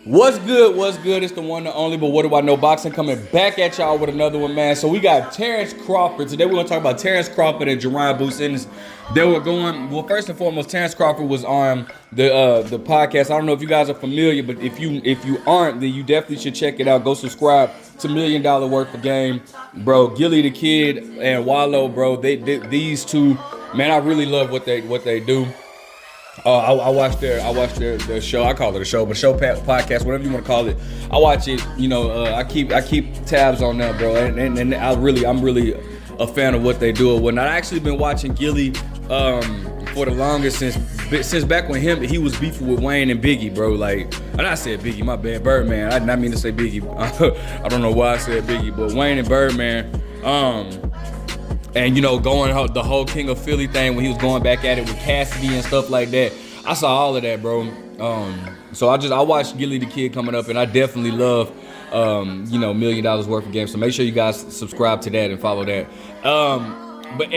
What's good? What's good? It's the one and only, but what do I know? Boxing coming back at y'all with another one, man. So we got Terence Crawford. Today we're gonna talk about Terence Crawford and Jaron Ennis. They were going. Well, first and foremost, Terence Crawford was on the podcast. I don't know if you guys are familiar, but if you aren't, then you definitely should check it out. Go subscribe to $1 Million Worth of Game, bro. Gilly the Kid and Wallow, bro. These two, man, I really love what they do. I watched their show. I call it a show, but podcast, whatever you want to call it. I watch it. You know, I keep tabs on them, bro. And I'm really a fan of what they do and whatnot. I actually been watching Gilly for the longest since back when he was beefing with Wayne and Biggie, bro. Like, and I said Biggie, my bad, Birdman. I did not mean to say Biggie. I don't know why I said Biggie, but Wayne and Birdman. And, you know, going the whole King of Philly thing when he was going back at it with Cassidy and stuff like that. I saw all of that, bro. So I watched Gilly the Kid coming up, and I definitely love, you know, $1 Million Worth of Game. So make sure you guys subscribe to that and follow that. But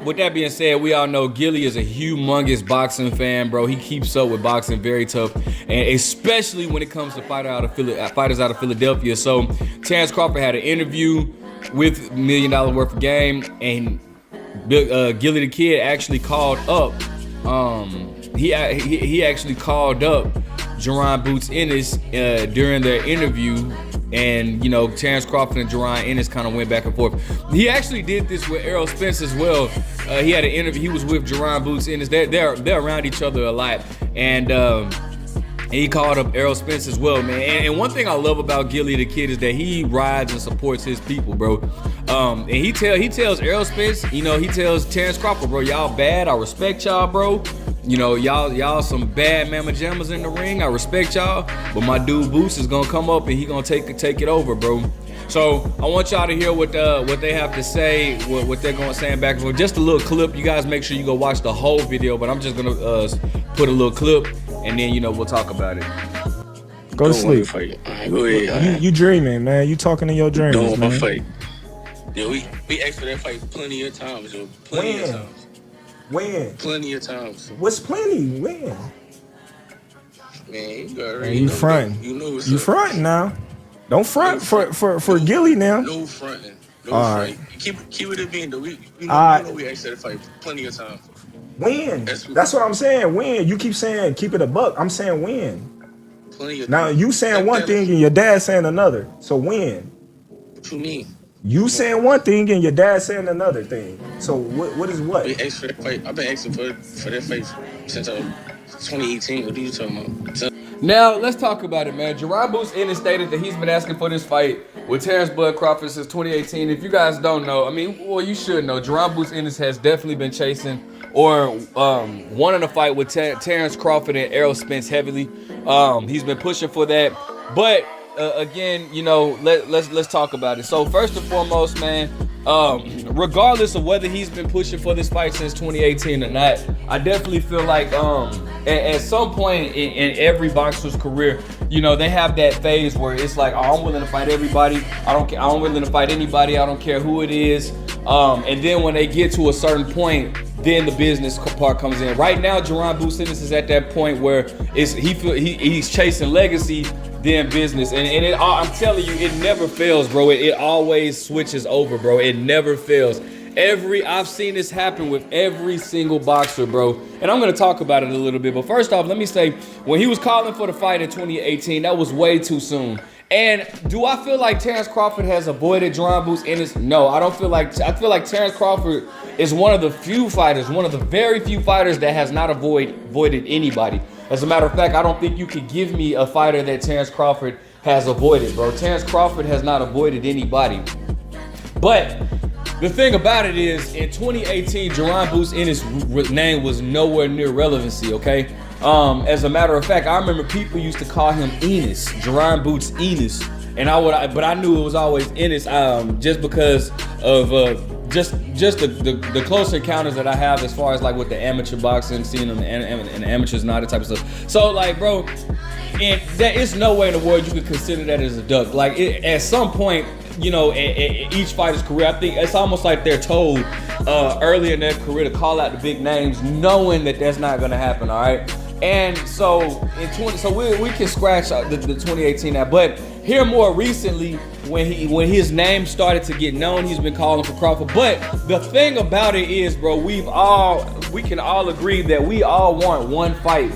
with that being said, we all know Gilly is a humongous boxing fan, bro. He keeps up with boxing very tough, and especially when it comes to fighters out of Philadelphia. So Terence Crawford had an interview with $1 Million Worth of Game, and Gilly the Kid actually called up. He actually called up Jaron Ennis during their interview, and you know Terence Crawford and Jaron Ennis kind of went back and forth. He actually did this with Errol Spence as well. He had an interview. He was with Jaron Ennis. They're around each other a lot, and he called up Errol Spence as well, man. And one thing I love about Gilly the Kid is that he rides and supports his people, bro. And he tells Errol Spence, you know, he tells Terence Crawford, bro, y'all bad. I respect y'all, bro. You know, y'all some bad mamma jammers in the ring. I respect y'all, but my dude Boost is gonna come up and he gonna take it over, bro. So I want y'all to hear what they have to say, what they're saying back and forth. Just a little clip. You guys make sure you go watch the whole video, but I'm just gonna put a little clip, and then, you know, we'll talk about it. Go to sleep. Go ahead. You dreaming, man. You talking in your dreams, Don't man. want my fight. Yeah, we asked for that fight plenty of times, yo. Plenty of times. When? Plenty of times. What's plenty? When? Man, you already You know. fronting. You know what's You up. fronting now. Don't front for Gilly now. No fronting. No All front. right. Keep it a being though. We right. know we asked for that fight plenty of times. When? That's What I'm saying. When? You keep saying keep it a buck. I'm saying when. Plenty of Now you saying one thing and your dad saying another. So when? What you mean? You saying one thing and your dad saying another thing. So what is what? We asked for that fight. I've been asking for that fight since 2018. What are you talking about? Now, let's talk about it, man. Jaron Ennis stated that he's been asking for this fight with Terence Bud Crawford since 2018. If you guys don't know, I mean, well, you should know. Jaron Ennis has definitely been chasing or wanting to fight with Terence Crawford and Errol Spence heavily. He's been pushing for that. But, again, you know, let's talk about it. So, first and foremost, man, regardless of whether he's been pushing for this fight since 2018 or not, I definitely feel like at some point in every boxer's career, you know, they have that phase where it's like, oh, I'm willing to fight everybody. I'm willing to fight anybody. I don't care who it is. And then when they get to a certain point, then the business part comes in. Right now, Jaron Ennis is at that point where he's chasing legacy, then business, and I'm telling you, it never fails, bro. It always switches over, bro. It never fails. I've seen this happen with every single boxer, bro. And I'm gonna talk about it a little bit. But first off, let me say, when he was calling for the fight in 2018, that was way too soon. And do I feel like Terence Crawford has avoided Jaron Ennis? No, I don't feel like. I feel like Terence Crawford is one of the very few fighters that has not avoided anybody. As a matter of fact, I don't think you could give me a fighter that Terence Crawford has avoided, bro. Terence Crawford has not avoided anybody. But the thing about it is, in 2018, Jaron Ennis' name was nowhere near relevancy, okay? As a matter of fact, I remember people used to call him Ennis, Jaron Ennis. But I knew it was always Ennis, just because of just the close encounters that I have as far as like with the amateur boxing scene and the amateurs and all that type of stuff. So like, bro, and there is no way in the world you could consider that as a duck. Like at some point, each fighter's career. I think it's almost like they're told early in their career to call out the big names, knowing that that's not going to happen. All right. And so we can scratch the 2018 out, but here more recently when his name started to get known, he's been calling for Crawford. But the thing about it is, bro, we can all agree that we all want one fight.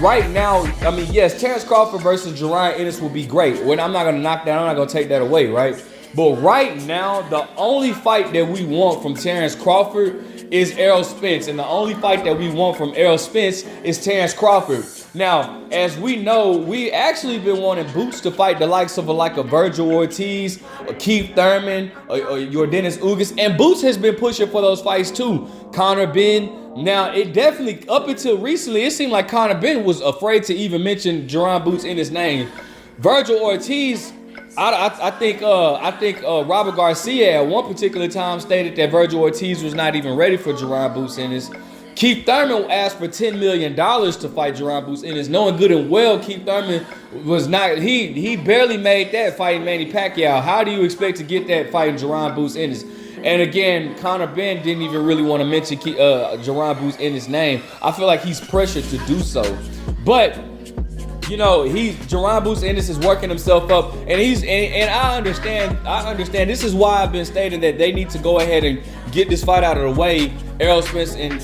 Right now, I mean, yes, Terence Crawford versus Jaron Ennis would be great. When I'm not gonna knock that, I'm not gonna take that away, right? But right now, the only fight that we want from Terence Crawford is Errol Spence. And the only fight that we want from Errol Spence is Terence Crawford. Now, as we know, we actually been wanting Boots to fight the likes of a Virgil Ortiz, a Keith Thurman, or your Dennis Ugas. And Boots has been pushing for those fights too. Conor Ben. Now, it definitely, up until recently, it seemed like Conor Ben was afraid to even mention Jaron Boots in his name. Virgil Ortiz, I think Robert Garcia at one particular time stated that Virgil Ortiz was not even ready for Jaron Boots Ennis. Keith Thurman asked for $10 million to fight Jaron Boots Ennis, knowing good and well Keith Thurman was not, he barely made that fighting Manny Pacquiao. How do you expect to get that fighting Jaron Boots Ennis? And again, Conor Ben didn't even really want to mention Jaron Boots Ennis' name. I feel like he's pressured to do so. But Jaron Boots Ennis is working himself up, and I understand. This is why I've been stating that they need to go ahead and get this fight out of the way, Errol Spence and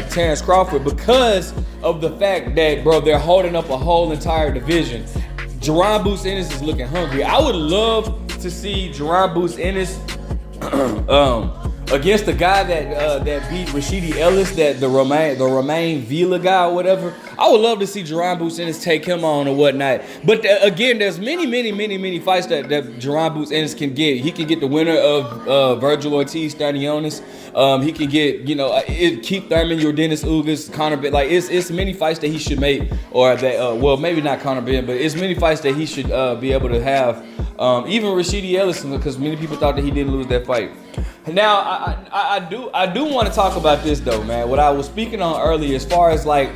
Terence Crawford, because of the fact that, bro, they're holding up a whole entire division. Jaron Boots Ennis is looking hungry. I would love to see Jaron Boots Ennis against the guy that beat Rashidi Ellis, the Romain Villa guy or whatever. I would love to see Jaron Boots Ennis take him on or whatnot. But again, there's many fights that Jaron Boots Ennis can get. He can get the winner of Virgil Ortiz, Stanionis. He can get Keith Thurman, your Dennis Ugas, Conor Ben. Like it's many fights that he should make, or that maybe not Conor Ben, but it's many fights that he should be able to have. Even Rashidi Ellis, because many people thought that he didn't lose that fight. Now, I do want to talk about this though, man. What I was speaking on earlier, as far as like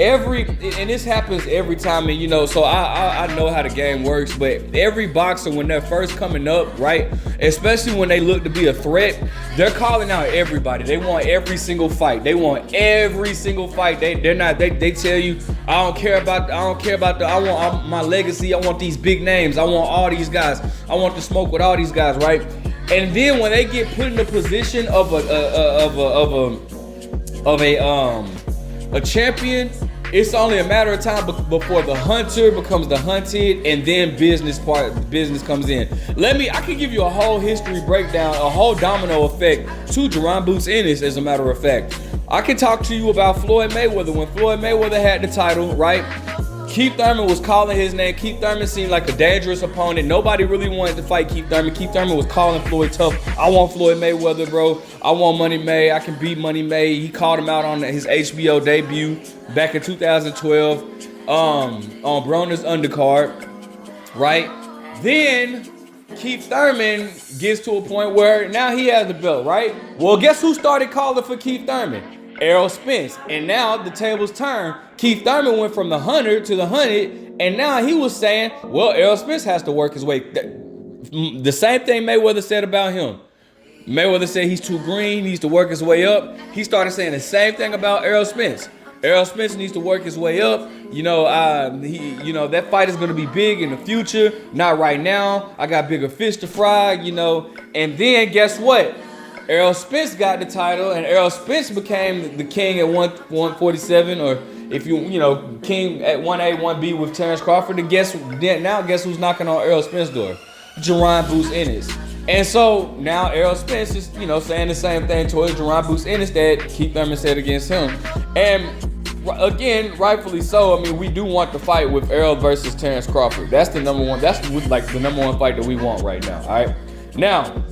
and this happens every time, and so I know how the game works, but every boxer, when they're first coming up, right, especially when they look to be a threat, they're calling out everybody. They want every single fight. They want every single fight. They tell you, I want my legacy. I want these big names. I want all these guys. I want to smoke with all these guys, right? And then when they get put in the position of a champion, it's only a matter of time before the hunter becomes the hunted, and then business comes in. I can give you a whole history breakdown, a whole domino effect to Jaron Boots Ennis, as a matter of fact. I can talk to you about Floyd Mayweather. When Floyd Mayweather had the title, right? Keith Thurman was calling his name. Keith Thurman seemed like a dangerous opponent. Nobody really wanted to fight Keith Thurman. Keith Thurman was calling Floyd tough. I want Floyd Mayweather, bro. I want Money May. I can beat Money May. He called him out on his HBO debut back in 2012 on Broner's undercard, right? Then Keith Thurman gets to a point where now he has the belt, right? Well, guess who started calling for Keith Thurman? Errol Spence. And now the tables turn. Keith Thurman went from the 100 to the 100, and now he was saying, well, Errol Spence has to work his way. The same thing Mayweather said about him. Mayweather said he's too green, he needs to work his way up. He started saying the same thing about Errol Spence. Errol Spence needs to work his way up. That fight is going to be big in the future. Not right now. I got bigger fish to fry, And then guess what? Errol Spence got the title, and Errol Spence became the king at 147, or if king at 1A, 1B with Terence Crawford. And guess who's knocking on Errol Spence's door? Jaron Boots Ennis. And so now Errol Spence is, saying the same thing towards Jaron Boots Ennis that Keith Thurman said against him. And again, rightfully so. I mean, we do want the fight with Errol versus Terence Crawford. That's the number one. That's like the number one fight that we want right now. All right. Now,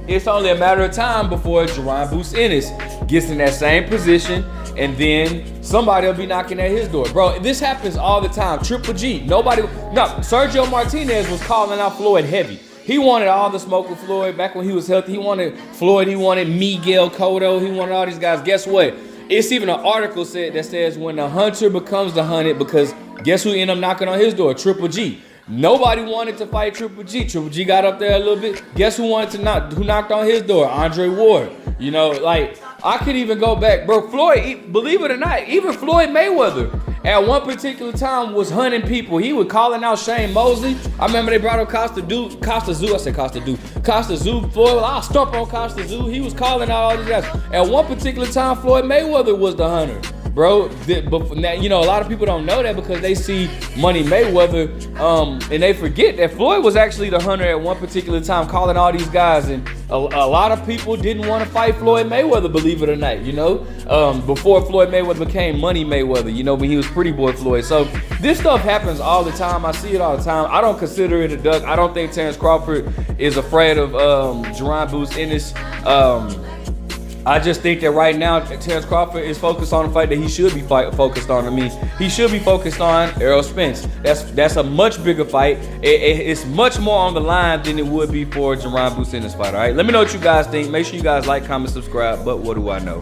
it's only a matter of time before Jaron Boots Ennis gets in that same position, and then somebody will be knocking at his door. Bro, this happens all the time. Triple G. Sergio Martinez was calling out Floyd heavy. He wanted all the smoke with Floyd back when he was healthy. He wanted Floyd. He wanted Miguel Cotto. He wanted all these guys. Guess what? It's even an article that says when the hunter becomes the hunted, because guess who ended up knocking on his door? Triple G. Nobody wanted to fight Triple G. Triple G got up there a little bit. Guess who who knocked on his door? Andre Ward. You know, like, I could even go back, bro. Floyd, believe it or not, even Floyd Mayweather at one particular time was hunting people. He was calling out Shane Mosley. I remember they brought up Costa Zoo. Floyd, well, I'll stomp on Costa Zoo. He was calling out all these guys. At one particular time, Floyd Mayweather was the hunter. Bro, but now, you know, a lot of people don't know that because they see Money Mayweather, and they forget that Floyd was actually the hunter at one particular time, calling all these guys, and a lot of people didn't want to fight Floyd Mayweather, believe it or not, you know, before Floyd Mayweather became Money Mayweather, you know, when he was Pretty Boy Floyd. So this stuff happens all the time. I see it all the time. I don't consider it a duck. I don't think Terence Crawford is afraid of Jaron Boots Ennis. I just think that right now, Terence Crawford is focused on the fight that he should be focused on. I mean, he should be focused on Errol Spence. That's a much bigger fight. It's much more on the line than it would be for Jaron Boots in this fight, all right? Let me know what you guys think. Make sure you guys like, comment, subscribe. But what do I know?